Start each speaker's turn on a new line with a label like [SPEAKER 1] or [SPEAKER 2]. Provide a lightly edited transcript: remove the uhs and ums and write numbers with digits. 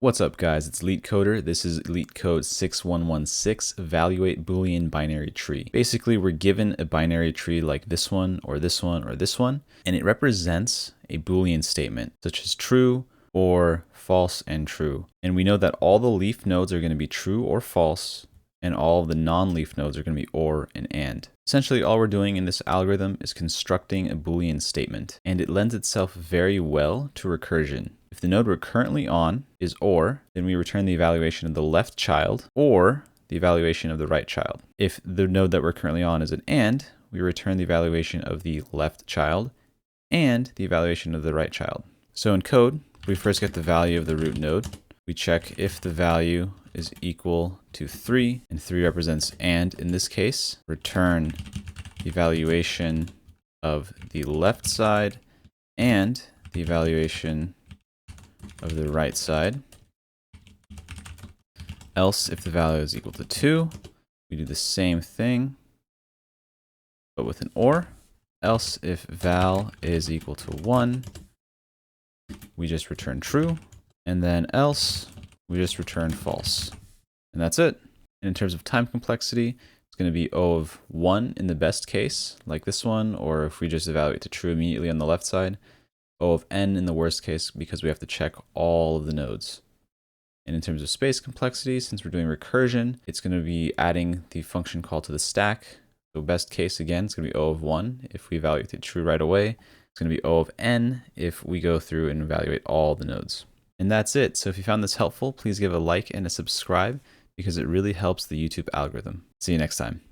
[SPEAKER 1] What's up, guys? It's LeetCoder. This is LeetCode 6116, evaluate Boolean binary tree. Basically, we're given a binary tree like this one, or this one, or this one, and it represents a Boolean statement, such as true or false and true. And we know that all the leaf nodes are going to be true or false, and all of the non-leaf nodes are going to be or and. Essentially, all we're doing in this algorithm is constructing a Boolean statement, and it lends itself very well to recursion. If the node we're currently on is or, then we return the evaluation of the left child or the evaluation of the right child. If the node that we're currently on is an and, we return the evaluation of the left child and the evaluation of the right child. So in code, we first get the value of the root node. We check if the value is equal to 3, and 3 represents and in this case. Return the evaluation of the left side and the evaluation of the right side. Else, if the value is equal to 2, we do the same thing, but with an or. Else, if val is equal to 1, we just return true. And then else, we just return false. And that's it. And in terms of time complexity, it's going to be O of 1 in the best case, like this one, or if we just evaluate to true immediately on the left side, O of n in the worst case, because we have to check all of the nodes. And in terms of space complexity, since we're doing recursion, it's going to be adding the function call to the stack. So best case, again, it's going to be O of 1 if we evaluate to true right away. It's going to be O of n if we go through and evaluate all the nodes. And that's it. So if you found this helpful, please give a like and a subscribe because it really helps the YouTube algorithm. See you next time.